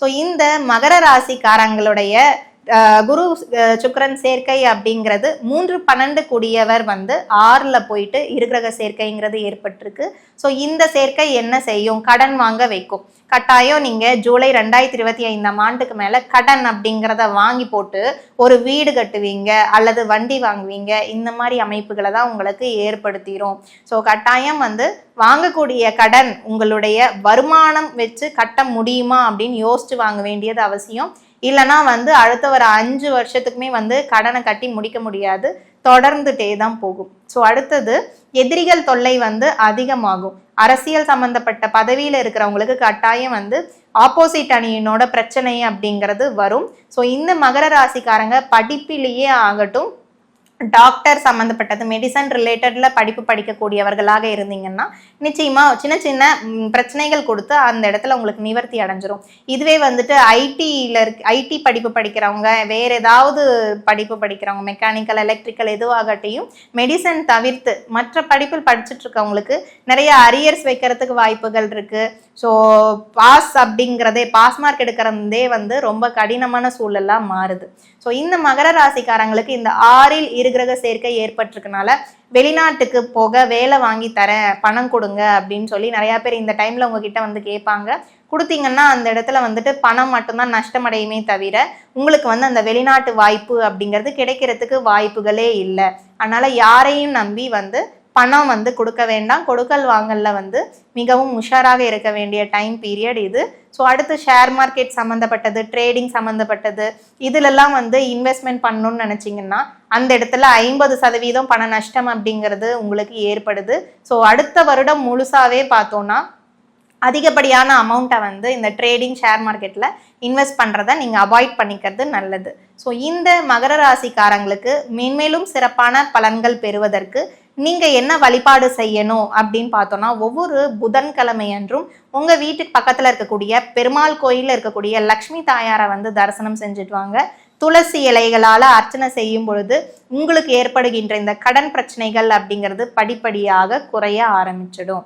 So இந்த மகர ராசிக்காரங்களுடைய குரு சுக்கிரன் சேர்க்கை அப்படிங்கிறது 3-12 கூடியவர் வந்து 6ல் போயிட்டு இருகிரக சேர்க்கைங்கிறது ஏற்பட்டிருக்கு. ஸோ இந்த சேர்க்கை என்ன செய்யும்? கடன் வாங்க வைக்கும். கட்டாயம் நீங்க ஜூலை 2025 ஆண்டுக்கு மேல கடன் அப்படிங்கிறத வாங்கி போட்டு ஒரு வீடு கட்டுவீங்க அல்லது வண்டி வாங்குவீங்க. இந்த மாதிரி அமைப்புகளை தான் உங்களுக்கு ஏற்படுத்திடும். ஸோ கட்டாயம் வந்து வாங்கக்கூடிய கடன் உங்களுடைய வருமானம் வச்சு கட்ட முடியுமா அப்படின்னு யோசிச்சு வாங்க வேண்டியது அவசியம். இல்லைனா வந்து அடுத்த வர 5 வருஷத்துக்குமே வந்து கடனை கட்டி முடிக்க முடியாது, தொடர்ந்துட்டே தான் போகும். ஸோ அடுத்தது எதிரிகள் தொல்லை வந்து அதிகமாகும். அரசியல் சம்பந்தப்பட்ட பதவியில் இருக்கிறவங்களுக்கு கட்டாயம் வந்து ஆப்போசிட் அணியினோட பிரச்சனை அப்படிங்கிறது வரும். ஸோ இந்த மகர ராசிக்காரங்க படிப்பிலேயே ஆகட்டும், டாக்டர் சம்மந்தப்பட்டது மெடிசன் ரிலேட்டட்ல படிப்பு படிக்கக்கூடியவர்களாக இருந்தீங்கன்னா நிச்சயமா சின்ன சின்ன பிரச்சனைகள் கொடுத்து அந்த இடத்துல உங்களுக்கு நிவர்த்தி அடைஞ்சிரும். இதுவே வந்துட்டு ஐடி படிப்பு படிக்கிறவங்க, வேற ஏதாவது படிப்பு படிக்கிறவங்க, மெக்கானிக்கல் எலக்ட்ரிக்கல் எதுவாகட்டையும் மெடிசன் தவிர்த்து மற்ற படிப்பில் படிச்சுட்டு இருக்கவங்களுக்கு நிறைய அரியர்ஸ் வைக்கிறதுக்கு வாய்ப்புகள் இருக்கு. ஸோ பாஸ் அப்படிங்கிறதே, பாஸ் மார்க் எடுக்கிறதே வந்து ரொம்ப கடினமான சூழலாக மாறுது. ஸோ இந்த மகர ராசிக்காரங்களுக்கு இந்த 6ல் இருகிரக சேர்க்கை ஏற்பட்டிருக்கனால வெளிநாட்டுக்கு போக வேலை வாங்கி தரேன், பணம் கொடுங்க அப்படின்னு சொல்லி நிறைய பேர் இந்த டைம்ல உங்ககிட்ட வந்து கேட்பாங்க. கொடுத்தீங்கன்னா அந்த இடத்துல வந்துட்டு பணம் மட்டும்தான் நஷ்டமடையுமே தவிர உங்களுக்கு வந்து அந்த வெளிநாட்டு வாய்ப்பு அப்படிங்கிறது கிடைக்கிறதுக்கு வாய்ப்புகளே இல்லை. அதனால யாரையும் நம்பி வந்து பணம் வந்து கொடுக்க வேண்டாம். கொடுக்கல் வாங்கல்ல வந்து மிகவும் உஷாராக இருக்க வேண்டிய டைம் பீரியட் இது. ஸோ அடுத்து ஷேர் மார்க்கெட் சம்மந்தப்பட்டது, ட்ரேடிங் சம்மந்தப்பட்டது, இதுலெல்லாம் வந்து இன்வெஸ்ட்மெண்ட் பண்ணணும்னு நினச்சிங்கன்னா அந்த இடத்துல 50% பண நஷ்டம் அப்படிங்கிறது உங்களுக்கு ஏற்படுது. ஸோ அடுத்த வருடம் முழுசாவே பார்த்தோன்னா அதிகப்படியான அமௌண்ட்டை வந்து இந்த ட்ரேடிங் ஷேர் மார்க்கெட்டில் இன்வெஸ்ட் பண்ணுறதை நீங்கள் அவாய்ட் பண்ணிக்கிறது நல்லது. ஸோ இந்த மகர ராசிக்காரங்களுக்கு மேன்மேலும் சிறப்பான பலன்கள் பெறுவதற்கு நீங்கள் என்ன வழிபாடு செய்யணும் அப்படின்னு பார்த்தோன்னா, ஒவ்வொரு புதன்கிழமை அன்றும் உங்கள் வீட்டுக்கு பக்கத்தில் இருக்கக்கூடிய பெருமாள் கோயிலில் இருக்கக்கூடிய லக்ஷ்மி தாயாரை வந்து தரிசனம் செஞ்சுட்டு வாங்க. துளசி இலைகளால் அர்ச்சனை செய்யும் பொழுது உங்களுக்கு ஏற்படுகின்ற இந்த கடன் பிரச்சனைகள் அப்படிங்கிறது படிப்படியாக குறைய ஆரம்பிச்சிடும்.